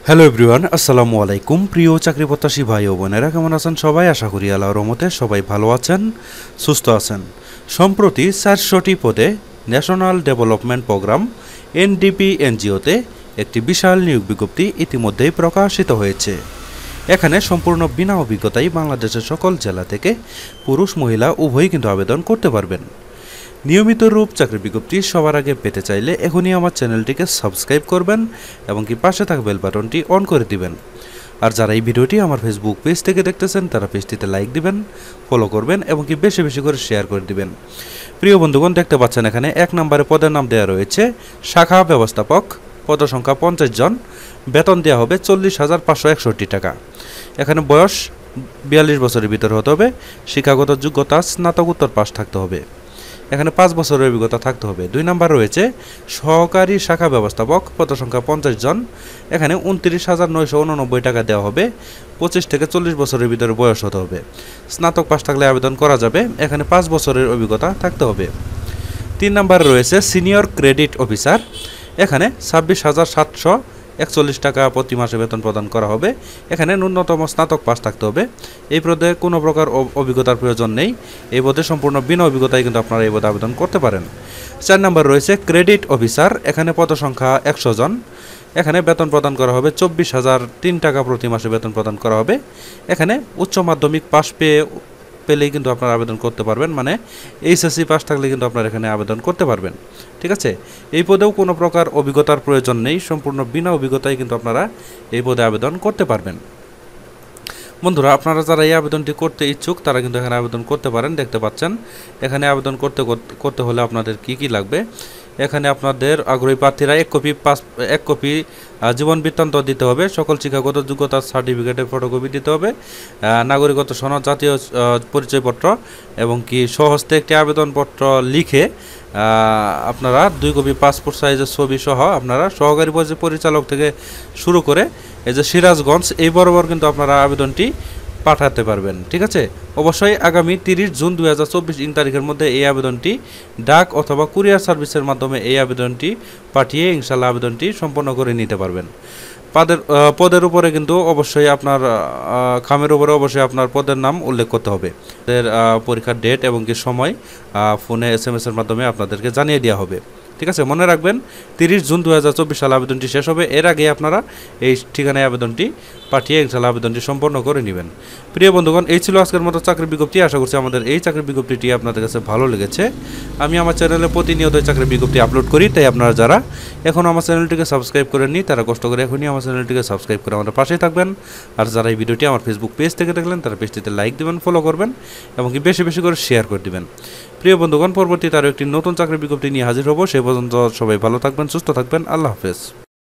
Hello everyone, আসসালামু আলাইকুম। প্রিয় চাকরি প্রত্যাশী ভাই ও বোনেরা, কেমন আছেন সবাই? আশা করি আল্লাহর রহমতে সবাই ভালো আছেন, সুস্থ আছেন। সম্প্রতি 400টি পদে ন্যাশনাল ডেভেলপমেন্ট প্রোগ্রাম এনডিপি এনজিওতে একটি বিশাল নিয়োগ বিজ্ঞপ্তি ইতিমধ্যেই প্রকাশিত হয়েছে। এখানে সম্পূর্ণ বিনা অভিজ্ঞতায় বাংলাদেশের সকল জেলা থেকে পুরুষ মহিলা উভয়ই কিন্তু আবেদন করতে পারবেন। নিয়মিত রূপ চাকরি বিজ্ঞপ্তি সবার আগে পেতে চাইলে এখনই আমার চ্যানেলটিকে সাবস্ক্রাইব করবেন এবং কি পাশে থাকা বেল বাটনটি অন করে দিবেন। আর যারা এই ভিডিওটি আমার ফেসবুক পেজ থেকে দেখতেছেন তারা পেজটিতে লাইক দিবেন, ফলো করবেন এবং কি বেশি বেশি করে শেয়ার করে দিবেন। প্রিয় বন্ধুগণ, দেখতে পাচ্ছেন এখানে 1 নম্বরে পদের নাম দেওয়া রয়েছে শাখা ব্যবস্থাপক, পদ সংখ্যা 50 জন, বেতন দেওয়া হবে 40,561 টাকা। এখানে বয়স 42 বছরের ভিতরে হতে হবে, শিক্ষাগত যোগ্যতা স্নাতকোত্তর পাস থাকতে হবে, এখানে 5 বছরের অভিজ্ঞতা থাকতে হবে। 2 নম্বর রয়েছে সহকারী শাখা ব্যবস্থাপক, পদ সংখ্যা 50 জন, এখানে 29,989 টাকা দেওয়া হবে, 25 থেকে 40 বছরের ভিতরে বয়স হতে হবে, স্নাতক পাস থাকলে আবেদন করা যাবে, এখানে 5 বছরের অভিজ্ঞতা থাকতে হবে। 3 নম্বরে রয়েছে সিনিয়র ক্রেডিট অফিসার, এখানে 26,741 টাকা প্রতি মাসে বেতন প্রদান করা হবে, এখানে ন্যূনতম স্নাতক পাস থাকতে হবে। এই পদে কোনো প্রকার অভিজ্ঞতার প্রয়োজন নেই, এই পদে সম্পূর্ণ বিনা অভিজ্ঞতায় কিন্তু আপনারা এই পদে আবেদন করতে পারেন। 4 নম্বর রয়েছে ক্রেডিট অফিসার, এখানে পদ সংখ্যা 100 জন, এখানে বেতন প্রদান করা হবে 24,003 টাকা প্রতি মাসে বেতন প্রদান করা হবে, এখানে উচ্চ মাধ্যমিক পাস পেলেই কিন্তু আপনারা আবেদন করতে পারবেন, মানে এইচএসসি পাস থাকলে কিন্তু আপনারা এখানে আবেদন করতে পারবেন। ঠিক আছে, এই পদেও কোনো প্রকার অভিজ্ঞতার প্রয়োজন নেই, সম্পূর্ণ বিনা অভিজ্ঞতায় কিন্তু আপনারা এই পদে আবেদন করতে পারবেন। বন্ধুরা, আপনারা যারা এই আবেদনটি করতে ইচ্ছুক তারা কিন্তু এখানে আবেদন করতে পারেন। দেখতে পাচ্ছেন এখানে আবেদন করতে হলে আপনাদের কি লাগবে। এখানে আপনাদের আগ্রহী প্রার্থীরা এক কপি জীবন বৃত্তান্ত দিতে হবে, সকল শিক্ষাগত যোগ্যতার সার্টিফিকেটের ফটোকপি দিতে হবে, নাগরিকত্ব সনদ, জাতীয় পরিচয়পত্র এবং কি স্বহস্তে একটি আবেদনপত্র লিখে আপনারা 2 কপি পাসপোর্ট সাইজের ছবি সহ আপনারা সহকারী পরিচালক থেকে শুরু করে এই যে সিরাজগঞ্জ এই বরাবর কিন্তু আপনারা আবেদনটি পাঠাতে পারবেন। ঠিক আছে, অবশ্যই আগামী 30 জুন 2024 তারিখের মধ্যে এই আবেদনটি ডাক অথবা কুরিয়ার সার্ভিসের মাধ্যমে এই আবেদনটি পাঠিয়ে ইনশাল্লাহ আবেদনটি সম্পন্ন করে নিতে পারবেন। পদের উপরে কিন্তু অবশ্যই আপনার খামের উপরে অবশ্যই আপনার পদের নাম উল্লেখ করতে হবে। পরীক্ষার ডেট এবং কি সময় ফোনে SMS এর মাধ্যমে আপনাদেরকে জানিয়ে দেওয়া হবে। ঠিক আছে, মনে রাখবেন 30 জুন 2024 সালে আবেদনটি শেষ হবে, এর আগে আপনারা এই ঠিকানায় আবেদনটি পাঠিয়ে ইনশাল্লাহ আবেদনটি সম্পন্ন করে নেবেন। প্রিয় বন্ধুগণ, এই ছিল আজকের মতো চাকরির বিজ্ঞপ্তি। আশা করছি আমাদের এই চাকরির বিজ্ঞপ্তিটি আপনাদের কাছে ভালো লেগেছে। আমি আমার চ্যানেলে প্রতিনিয়ত চাকরির বিজ্ঞপ্তি আপলোড করি, তাই আপনারা যারা এখনও আমার চ্যানেলটিকে সাবস্ক্রাইব করেননি তারা কষ্ট করে এখনই আমার চ্যানেলটিকে সাবস্ক্রাইব করে আমাদের পাশেই থাকবেন। আর যারা এই ভিডিওটি আমার ফেসবুক পেজ থেকে দেখলেন তারা পেজটিতে লাইক দেবেন, ফলো করবেন এবং কি বেশি বেশি করে শেয়ার করে দেবেন। প্রিয় বন্ধুগণ, পরবর্তীতে আরও একটি নতুন চাকরির বিজ্ঞপ্তি নিয়ে হাজির হব। সে পর্যন্ত সবাই ভালো থাকবেন, সুস্থ থাকবেন। আল্লাহ হাফেজ।